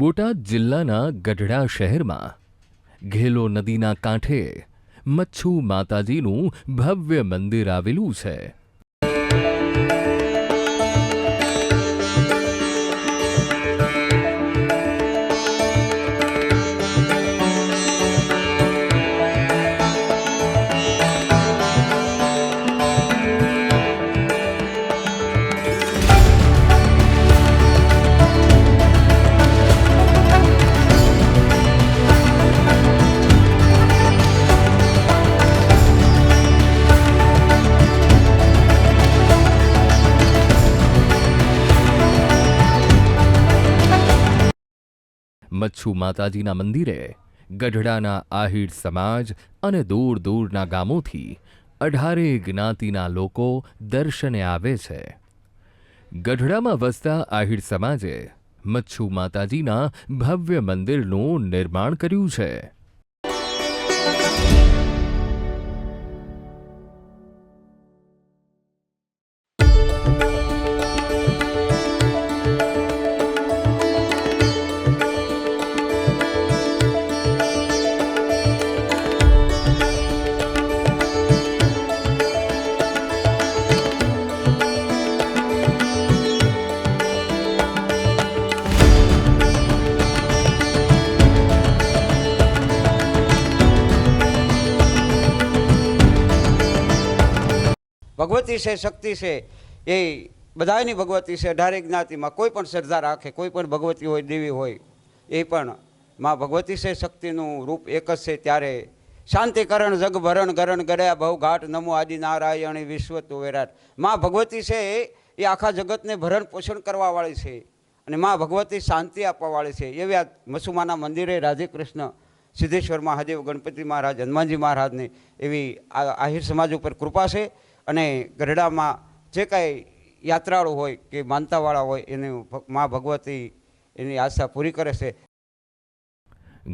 બોટાદ જિલ્લાના ગઢડા શહેરમાં ઘેલો નદીના કાંઠે મચ્છુ માતાજીનું ભવ્ય મંદિર આવેલું છે. મચ્છુ માતાજીના મંદિરે ગઢડાના આહિર સમાજ અને દૂર દૂરના ગામોથી 18 જ્ઞાતિના લોકો દર્શને આવે છે. ગઢડામાં વસતા આહિર સમાજે મચ્છુ માતાજીના ભવ્ય મંદિરનું નિર્માણ કર્યું છે. ભગવતી છે, શક્તિ છે, એ બધાની ભગવતી છે. 18 જ્ઞાતિમાં કોઈ પણ શ્રદ્ધા રાખે, કોઈ પણ ભગવતી હોય, દેવી હોય, એ પણ માં ભગવતી છે. શક્તિનું રૂપ એક જ છે. ત્યારે શાંતિકરણ જગ ભરણ ગરણ ગળ્યા બહુ ઘાટ નમો આદિ નારાયણ વિશ્વ તું વિરાટ. માં ભગવતી છે એ આખા જગતને ભરણ પોષણ કરવાવાળી છે અને માં ભગવતી શાંતિ આપવાવાળી છે. એવી આ મસુમાના મંદિરે રાધે કૃષ્ણ સિદ્ધેશ્વર મહાદેવ ગણપતિ મહારાજ હનુમાનજી મહારાજની એવી આહિર સમાજ ઉપર કૃપા છે. અને ગઢડામાં જે કાંઈ યાત્રાળુ હોય કે માનતાવાળા હોય એને મા ભગવતી એની આશા પૂરી કરે છે.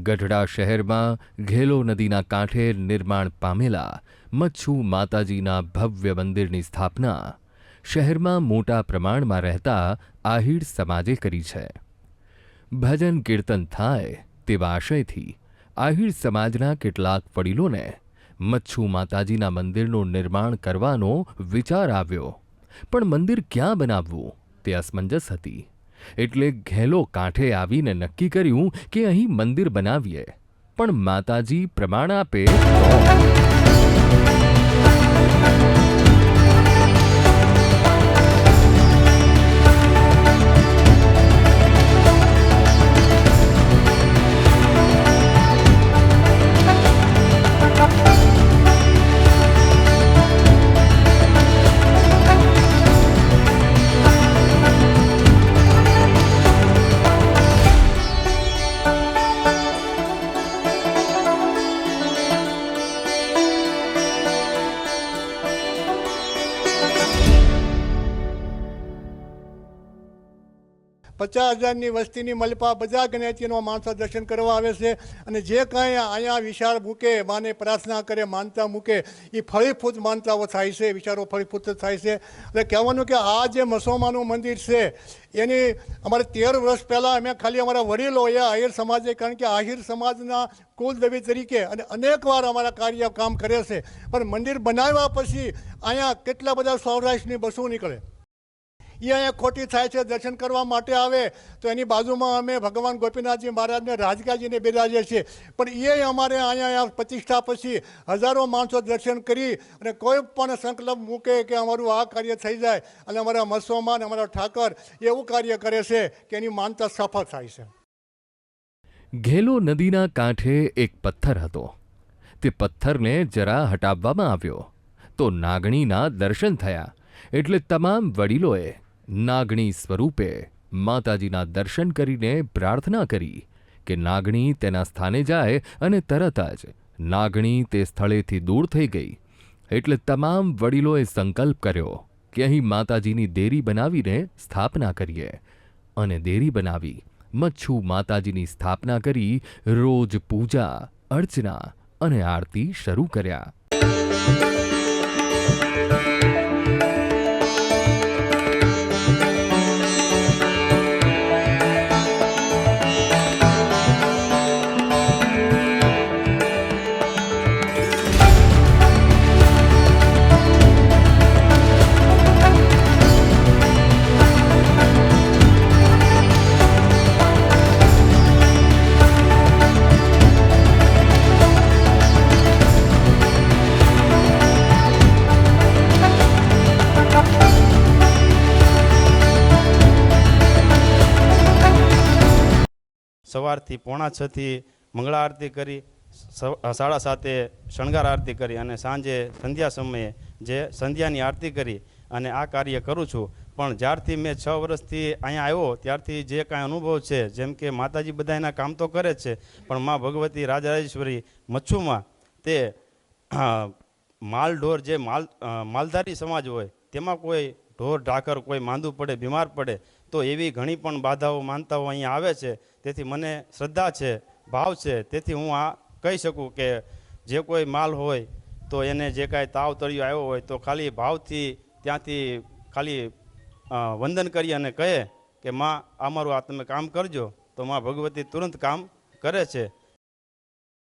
ગઢડા શહેરમાં ઘેલો નદીના કાંઠે નિર્માણ પામેલા મચ્છુ માતાજીના ભવ્ય મંદિરની સ્થાપના શહેરમાં મોટા પ્રમાણમાં રહેતા આહિર સમાજે કરી છે. ભજન કીર્તન થાય તેવા આશયથી આહિર સમાજના કેટલાક વડીલોને મચ્છુ માતાજીના મંદિરનું નિર્માણ કરવાનો વિચાર આવ્યો, પણ મંદિર ક્યાં બનાવવું તે અસમંજસ હતી. એટલે ઘેલો કાંઠે આવીને નક્કી કર્યું કે અહીં મંદિર બનાવીએ, પણ માતાજી પ્રમાણ આપે તો. પચાસ હજારની વસ્તીની મલપા બધા જ્ઞાતિનો માણસો દર્શન કરવા આવે છે. અને જે કાંઈ અહીંયા વિચાર મૂકે, માને પ્રાર્થના કરે, માનતા મૂકે, એ ફળીફૂત માનતાઓ થાય છે, વિચારો ફળીફૂત થાય છે. એટલે કહેવાનું કે આ જે મસોમાનું મંદિર છે એની અમારે 13 વર્ષ પહેલાં અમે ખાલી અમારા વડીલોએ આહિર સમાજે, કારણ કે આહિર સમાજના કુલદેવી તરીકે અને અનેકવાર અમારા કાર્ય કામ કરે છે, પણ મંદિર બનાવ્યા પછી અહીંયા કેટલા બધા સૌરાષ્ટ્રની બસો નીકળે, એ અહીંયા ખોટી થાય છે. દર્શન કરવા માટે આવે તો એની બાજુમાં અમે ભગવાન ગોપીનાથજી મહારાજને રાધિકાજીને બિરાજીએ છીએ, પણ એ અમારે અહીંયા પ્રતિષ્ઠા પછી હજારો માણસો દર્શન કરી અને કોઈ પણ સંકલ્પ મૂકે કે અમારું આ કાર્ય થઈ જાય, અને અમારા મસોમાન, અમારા ઠાકર એવું કાર્ય કરે છે કે એની માનતા સફળ થાય છે. ઘેલો નદીના કાંઠે એક પથ્થર હતો. તે પથ્થરને જરા હટાવવામાં આવ્યો તો નાગણીના દર્શન થયા. એટલે તમામ વડીલોએ નાગણી સ્વરૂપે માતાજીના દર્શન કરીને પ્રાર્થના કરી કે નાગણી તેના સ્થાને જાય, અને તરત જ નાગણી તે સ્થળેથી દૂર થઈ ગઈ. એટલે તમામ વડીલોએ સંકલ્પ કર્યો કે અહીં માતાજીની દેરી બનાવીને સ્થાપના કરીએ, અને દેરી બનાવી મચ્છુ માતાજીની સ્થાપના કરી રોજ પૂજા અર્ચના અને આરતી શરૂ કર્યા. સવારથી 5:45 મંગળા આરતી કરી 7:30 શણગાર આરતી કરી અને સાંજે સંધ્યા સમયે જે સંધ્યાની આરતી કરી અને આ કાર્ય કરું છું. પણ જ્યારથી મેં 6 વર્ષથી અહીંયા આવ્યો ત્યારથી જે કાંઈ અનુભવ છે, જેમ કે માતાજી બધા એના કામ તો કરે જ છે, પણ મા ભગવતી રાજરાજેશ્વરી મચ્છુમાં તે માલ ઢોર જે માલધારી સમાજ હોય તેમાં કોઈ ઢોર ઢાકર કોઈ માંદું પડે બીમાર પડે તો એવી ઘણી પણ બાધાઓ માનતાઓ અહીંયા આવે છે. તેથી મને શ્રદ્ધા છે, ભાવ છે, તેથી હું આ કહી શકું કે જે કોઈ માલ હોય તો એને જે કાંઈ તાવ તળિયો આવ્યો હોય તો ખાલી ભાવથી ત્યાંથી ખાલી વંદન કરી અને કહે કે માં અમારું આ તમે કામ કરજો તો માં ભગવતી તુરંત કામ કરે છે.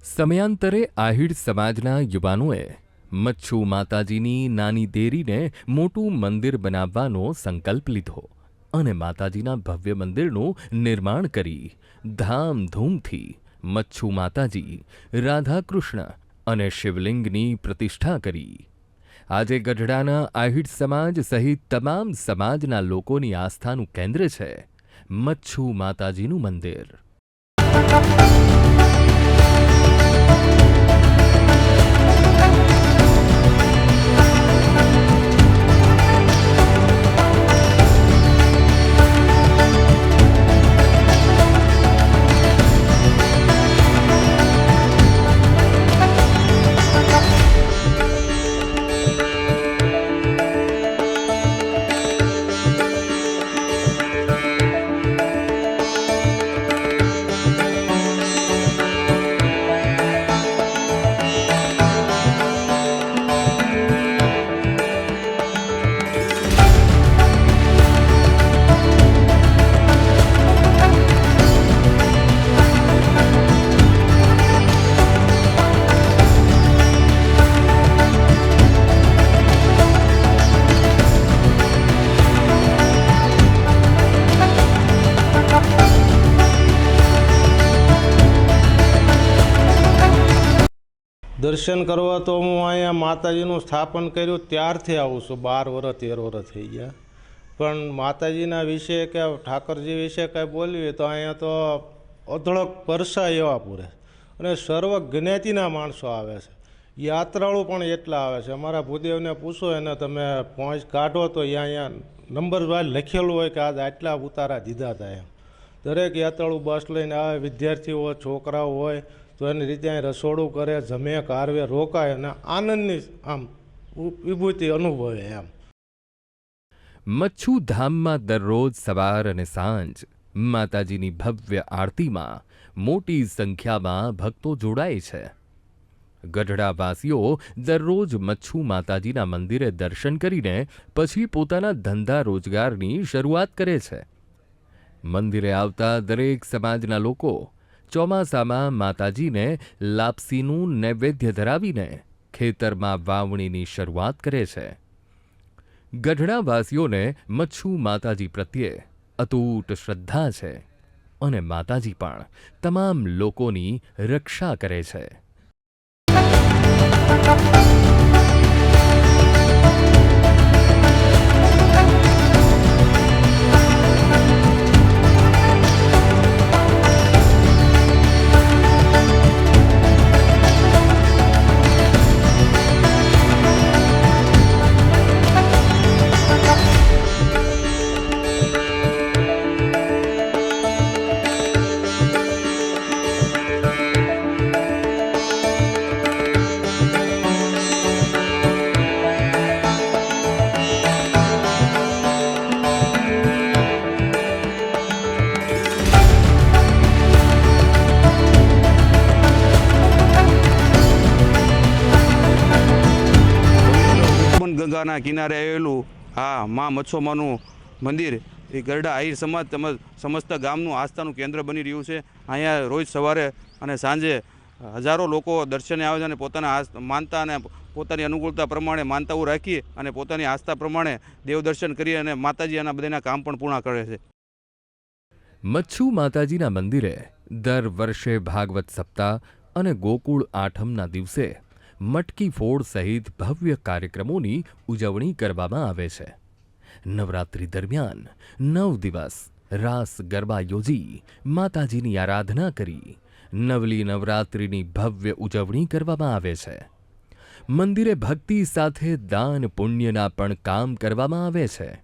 સમયાંતરે આહિર સમાજના યુવાનોએ મચ્છુ માતાજીની નાની દેરીને મોટું મંદિર બનાવવાનો સંકલ્પ લીધો અને માતાજીના ભવ્ય મંદિરનું નિર્માણ કરી ધામધૂમથી મચ્છુ માતાજી, રાધાકૃષ્ણ અને શિવલિંગની પ્રતિષ્ઠા કરી. આજે ગઢડાના આહિર સમાજ સહિત તમામ સમાજના લોકોની આસ્થાનું કેન્દ્ર છે મચ્છુ માતાજીનું મંદિર. દર્શન કરવા તો હું અહીંયા માતાજીનું સ્થાપન કર્યું ત્યારથી આવું છું. 12 વર્ષ 13 વર્ષ થઈ ગયા. પણ માતાજીના વિશે કે ઠાકરજી વિશે કાંઈ બોલવી તો અહીંયા તો અધળક પરસા એવા પૂરે અને સર્વ જ્ઞાતિના માણસો આવે છે. યાત્રાળુ પણ એટલા આવે છે. અમારા ભૂદેવને પૂછો એને તમે પહોંચ કાઢો તો અહીંયા નંબર વાઇઝ લખેલું હોય કે આજ આટલા ઉતારા દીધા હતા એમ. દરેક યાત્રાળુ બસ લઈને આવે, વિદ્યાર્થીઓ છોકરાઓ હોય તો એની રીતે અહીં રસોડું કરે, જમે, કારવે, રોકાય અને આનંદની આમ વિભૂતિ અનુભવે એમ. મચ્છુ ધામમાં દરરોજ સવાર અને સાંજ માતાજીની ભવ્ય આરતીમાં મોટી સંખ્યામાં ભક્તો જોડાય છે. ગઢડાવાસીઓ દરરોજ મચ્છુ માતાજીના મંદિરે દર્શન કરીને પછી પોતાના ધંધા રોજગારની શરૂઆત કરે છે. મંદિરે આવતા દરેક સમાજના લોકો ચોમાસામાં માતાજીને લાપસીનું નૈવેદ્ય ધરાવીને ખેતરમાં વાવણીની શરૂઆત કરે છે. ગઢડાવાસીઓને મચ્છુ માતાજી પ્રત્યે અતૂટ શ્રદ્ધા છે અને માતાજી પણ તમામ લોકોની રક્ષા કરે છે. ગંગાના કિનારે આવેલું આ મા મચ્છોમાનું મંદિર એ ગરડા આહિર સમાજ તેમજ સમસ્ત ગામનું આસ્થાનું કેન્દ્ર બની રહ્યું છે. અહીંયા રોજ સવારે અને સાંજે હજારો લોકો દર્શને આવે છે અને પોતાના માનતા અને પોતાની અનુકૂળતા પ્રમાણે માનતાઓ રાખી અને પોતાની આસ્થા પ્રમાણે દેવદર્શન કરી અને માતાજી આના બધાના કામ પણ પૂર્ણ કરે છે. મચ્છુ માતાજીના મંદિરે દર વર્ષે ભાગવત સપ્તાહ અને ગોકુળ આઠમના દિવસે મટકી ફોડ સહિત ભવ્ય કાર્યક્રમોની ઉજવણી કરવામાં આવે છે. નવરાત્રિ દરમિયાન 9 દિવસ રાસ ગરબા યોજી માતાજીની આરાધના કરી નવલી નવરાત્રિની ભવ્ય ઉજવણી કરવામાં આવે છે. મંદિરે ભક્તિ સાથે દાન પુણ્યના પણ કામ કરવામાં આવે છે.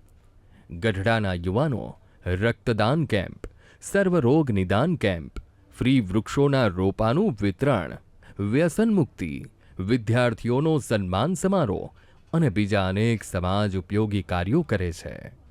ગઢડાના યુવાનો રક્તદાન કેમ્પ, સર્વરોગ નિદાન કેમ્પ, ફ્રી વૃક્ષોના રોપાનું વિતરણ, વ્યસન મુક્તિ, વિદ્યાર્થીઓનો સન્માન સમારોહ અને બીજા અનેક સમાજ ઉપયોગી કાર્યો કરે છે.